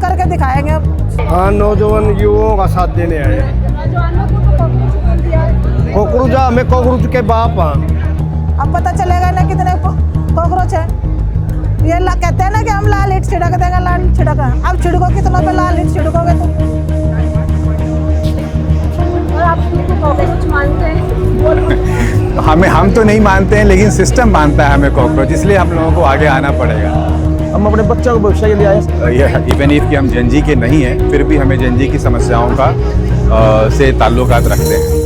करके दिखाएंगे अब। हाँ, नौजवान युवाओं का साथ देने आए। कॉकरोच, हमें कॉकरोच के बाप हाँ। अब पता चलेगा ना कितने कॉकरोच है। ये कहते हैं ना कि हम लाल ईंट छिड़क देंगे, लाल छिड़क। अब छिड़को कितनों पे लाल ईंट छिड़कोगे तुम? और आप कॉकरोच मानते हैं? हम तो नहीं मानते हैं, लेकिन सिस्टम मानता है हमें कॉकरोच, इसलिए हम लोगों को आगे आना पड़ेगा। हम अपने बच्चों को भविष्य के लिए आए। इवन इफ कि हम जनजी के नहीं हैं, फिर भी हमें जनजी की समस्याओं का से ताल्लुकात रखते हैं।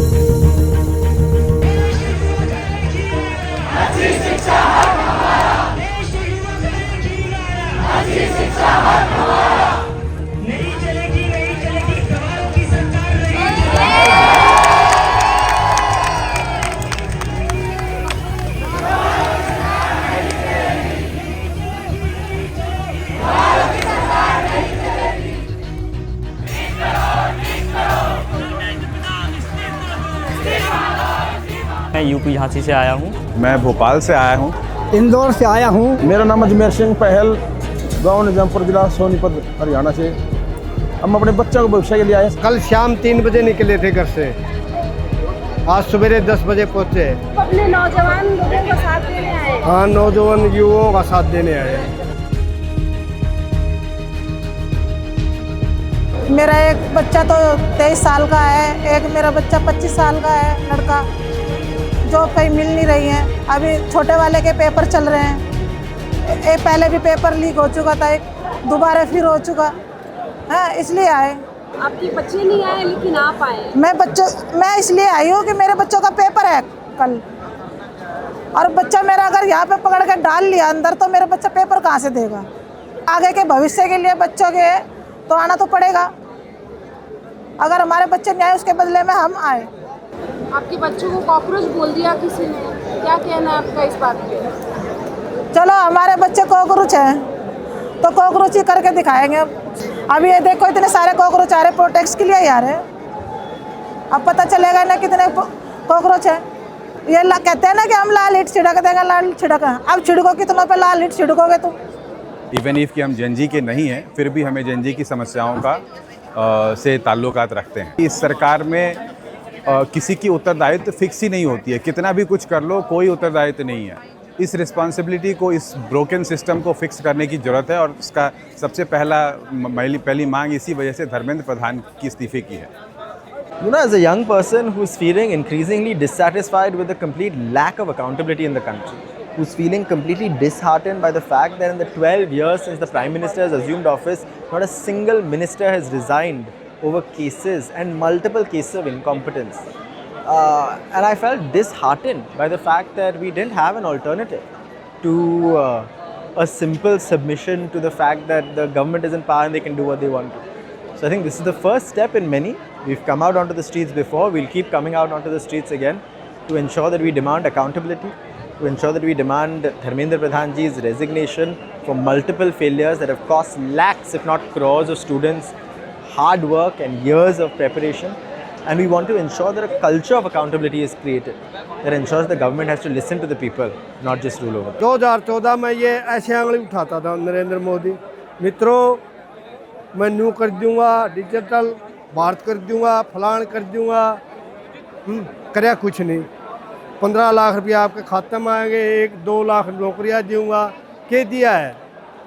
मैं यूपी झांसी से आया हूँ। मैं भोपाल से आया हूँ। इंदौर से आया हूँ। मेरा नाम अजमेर सिंह पहल, गांव निजामपुर जिला सोनीपत हरियाणा से। हम अपने बच्चों को भविष्य के लिए आए। कल शाम 3 बजे निकले थे घर से, आज सवेरे 10 बजे पहुँचे। अपने नौजवान लोगों का साथ देने आए। हाँ, नौजवान युवाओं का साथ देने आए। मेरा एक बच्चा तो 23 साल का है, एक मेरा बच्चा 25 साल का है लड़का। जॉब कहीं मिल नहीं रही है। अभी छोटे वाले के पेपर चल रहे हैं। पहले भी पेपर लीक हो चुका था, एक दोबारा फिर हो चुका है, इसलिए आए। आपके बच्चे नहीं आए लेकिन आप आए। मैं इसलिए आई हूँ कि मेरे बच्चों का पेपर है कल, और बच्चा मेरा अगर यहाँ पे पकड़ के डाल लिया अंदर तो मेरा बच्चा पेपर कहाँ से देगा? आगे के भविष्य के लिए बच्चों के तो आना तो पड़ेगा। अगर हमारे बच्चे नहीं आए उसके बदले में हम आए। आपके बच्चों को कॉकरोच बोल दिया किसी ने, क्या कहना है आपका इस बात पे? चलो हमारे बच्चे कॉकरोच हैं तो कॉकरोच ही करके दिखाएंगे अब। अभी ये देखो इतने सारे कॉकरोच आ रहे प्रोटेक्ट के लिए ही आ रहे हैं। अब पता चलेगा ना कितने कॉकरोच है। ये कहते हैं ना कि हम लाल ईंट छिड़क देंगे, लाल छिड़क। अब छिड़को कितनों पे लाल ईंट छिड़कोगे तुम? इवन इफ कि हम जनजी के नहीं हैं, फिर भी हमें जनजी की समस्याओं का से ताल्लुकात रखते हैं। इस सरकार में किसी की उत्तरदायित्व फिक्स ही नहीं होती है। कितना भी कुछ कर लो, कोई उत्तरदायित्व नहीं है। इस रिस्पॉन्सिबिलिटी को, इस ब्रोकन सिस्टम को फिक्स करने की ज़रूरत है, और उसका सबसे पहली मांग इसी वजह से धर्मेंद्र प्रधान की इस्तीफे की है। You know, as a young person who's feeling increasingly dissatisfied with the complete lack of accountability in the country, who's feeling completely disheartened by the fact that in the 12 years since the Prime Minister has assumed office, not a single minister has resigned over cases and multiple cases of incompetence. And I felt disheartened by the fact that we didn't have an alternative to a simple submission to the fact that the government is in power and they can do what they want to. So I think this is the first step in many. We've come out onto the streets before, we'll keep coming out onto the streets again to ensure that we demand accountability, to ensure that we demand Dharmendra Pradhanji's resignation for multiple failures that have cost lakhs, if not crores of students, hard work and years of preparation. And we want to ensure that a culture of accountability is created that ensures the government has to listen to the people, not just rule over them. 2014 में ये ऐसे आंगली उठाता था नरेंद्र मोदी, मित्रों मैं new कर दूंगा, digital Bharat कर दूंगा, फलान कर दूंगा। करया कुछ नहीं। 15 लाख रुपया आपके खाते में आएंगे, 1-2 लाख नौकरियाँ दूंगा। क्या दिया है?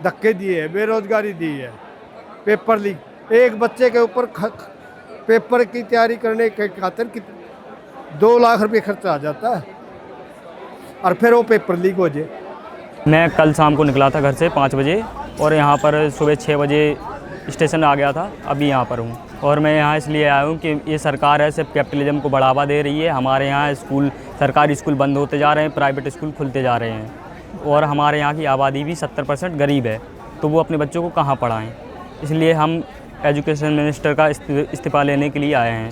धक्के दिए है, बेरोजगारी दी है, पेपर लीक। एक बच्चे के ऊपर पेपर की तैयारी करने के खातिर 2 लाख रुपये खर्चा आ जाता है, और फिर वो पेपर लीक हो जाए। मैं कल शाम को निकला था घर से 5 बजे, और यहाँ पर सुबह 6 बजे स्टेशन आ गया था। अभी यहाँ पर हूँ, और मैं यहाँ इसलिए आया हूँ कि ये सरकार है सिर्फ कैपिटलिज्म को बढ़ावा दे रही है। हमारे यहाँ स्कूल, सरकारी स्कूल बंद होते जा रहे हैं, प्राइवेट स्कूल खुलते जा रहे हैं, और हमारे यहाँ की आबादी भी 70% गरीब है, तो वो अपने बच्चों को कहाँ पढ़ाएँ। इसलिए हम एजुकेशन मिनिस्टर का इस्तीफ़ा लेने के लिए आए हैं।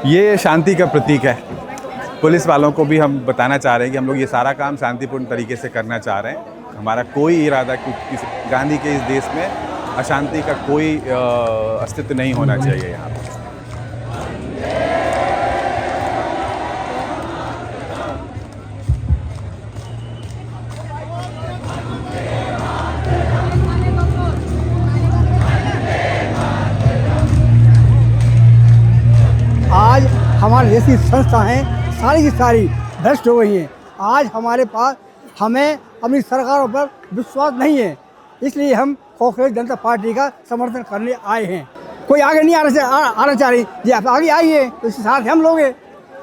ये शांति का प्रतीक है। पुलिस वालों को भी हम बताना चाह रहे हैं कि हम लोग ये सारा काम शांतिपूर्ण तरीके से करना चाह रहे हैं। हमारा कोई इरादा कि गांधी के इस देश में अशांति का कोई अस्तित्व नहीं होना चाहिए यहाँ पर। संस्थान जैसी संस्थाएं सारी की सारी भ्रष्ट हो गई हैं। आज हमारे पास हमें अपनी सरकारों पर विश्वास नहीं है, इसलिए हम कांग्रेस जनता पार्टी का समर्थन करने आए हैं। कोई आगे नहीं आना चाह रही जी, आप आगे आइए तो इसके साथ हम लोग हैं।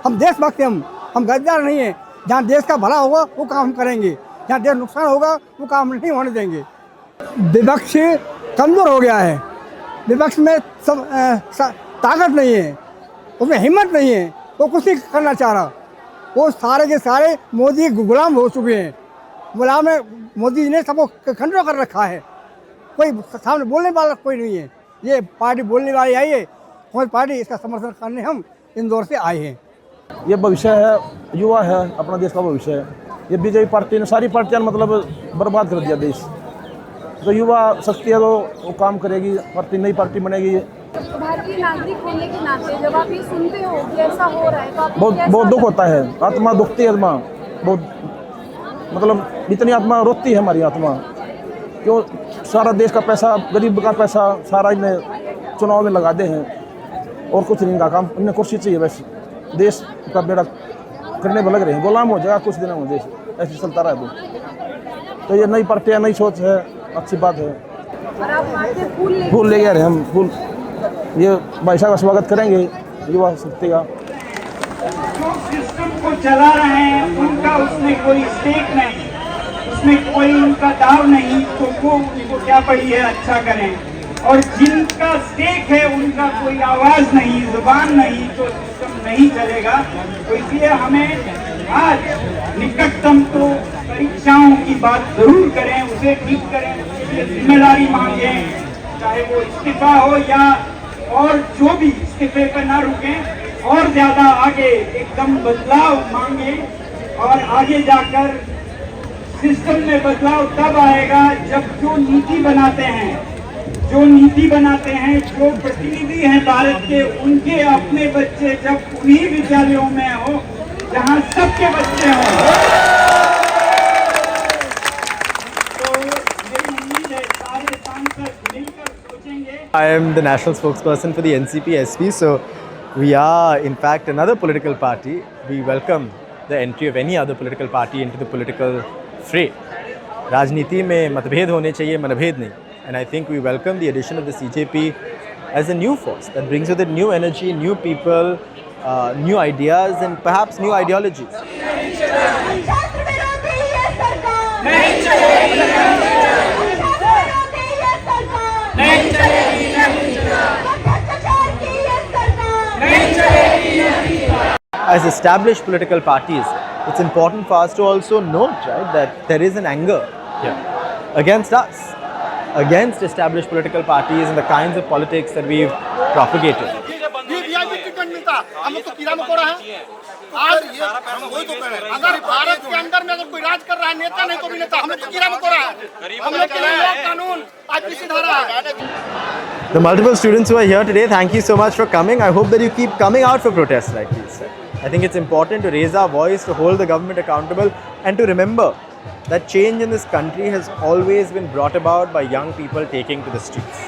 हम देशभक्त हैं, हम गद्दार नहीं हैं। जहाँ देश का भला होगा वो काम हम करेंगे, जहाँ देश नुकसान होगा वो काम नहीं होने देंगे। विपक्ष कमज़ोर हो गया है, विपक्ष में ताकत नहीं है, उसमें हिम्मत नहीं है, वो कुछ नहीं करना चाह रहा। वो सारे के सारे मोदी के गुलाम हो चुके हैं। गुलाम में मोदी ने सबको कंट्रोल कर रखा है, कोई सामने बोलने वाला कोई नहीं है। ये पार्टी बोलने वाली आई है, कौन पार्टी, इसका समर्थन करने हम इंदौर से आए हैं। ये भविष्य है, युवा है, अपना देश का भविष्य है। ये बीजेपी पार्टी ने सारी पार्टियां मतलब बर्बाद कर दिया देश। तो युवा शक्ति है तो वो काम करेगी, पार्टी नई पार्टी बनेगी। भारतीय नागरिक होने के नाते जब आप ये सुनते हो कि ऐसा हो रहा है तो आपको बहुत दुख होता है, आत्मा दुखती है, आत्मा बहुत मतलब इतनी आत्मा रोती है हमारी आत्मा। क्यों सारा देश का पैसा, गरीब का पैसा सारा इन्हें चुनाव में लगा दे हैं और कुछ नहीं इनका काम। इन्हें कुर्सी चाहिए, बस देश का बेड़ा करने में लग रहे हैं। गुलाम हो जाएगा कुछ दिनों में देश, ऐसे चलता रहा तो ये नई पार्टियाँ, नई सोच है, अच्छी बात है। और आप वहाँ से फूल ले गए हम, फूल ये भाई साहब का स्वागत करेंगे युवा शक्ति का। सिस्टम को चला रहे हैं उनका उसमें कोई स्टेक नहीं, उसमें कोई उनका दाव नहीं, तो वो उनको क्या पड़ी है अच्छा करें। और जिनका स्टेक है उनका कोई आवाज नहीं, जुबान नहीं, तो सिस्टम नहीं चलेगा। तो इसलिए हमें आज निकटतम तो परीक्षाओं की बात जरूर करें, उसे ठीक करें, उसके लिए जिम्मेदारी मांगें, चाहे वो इस्तीफा हो या और जो भी, इस्तीफे पर ना रुकें और ज्यादा आगे एकदम बदलाव मांगे। और आगे जाकर सिस्टम में बदलाव तब आएगा जब जो नीति बनाते हैं, जो प्रतिनिधि हैं भारत के, उनके अपने बच्चे जब उन्हीं विद्यालयों में हो जहां सबके बच्चे हों। तो मेरी उम्मीद है सारे सांसद मिलकर सोचेंगे। I am the national spokesperson for the NCP SP, so we are in fact another political party. We welcome the entry of any other political party into the political fray. राजनीति में मतभेद होने चाहिए, मनभेद नहीं. And I think we welcome the addition of the CJP as a new force that brings with it new energy, new people, new ideas and perhaps new ideologies. As established political parties, it's important for us to also note, right, that there is an anger here against us, against established political parties and the kinds of politics that we've propagated. हम लोग तो कीड़ा मकोड़ा है। आज ये हम वही तो कह रहे हैं, अगर भारत के अंदर में अगर कोई राज कर रहा है, नेता नहीं तो भी नेता, हम लोग तो कीड़ा मकोड़ा है। हम लोग के लिए कानून आज किसी धारा है। The multiple students who are here today, thank you so much for coming. I hope that you keep coming out for protests like these. I think it's important to raise our voice, to hold the government accountable, and to remember that change in this country has always been brought about by young people taking to the streets.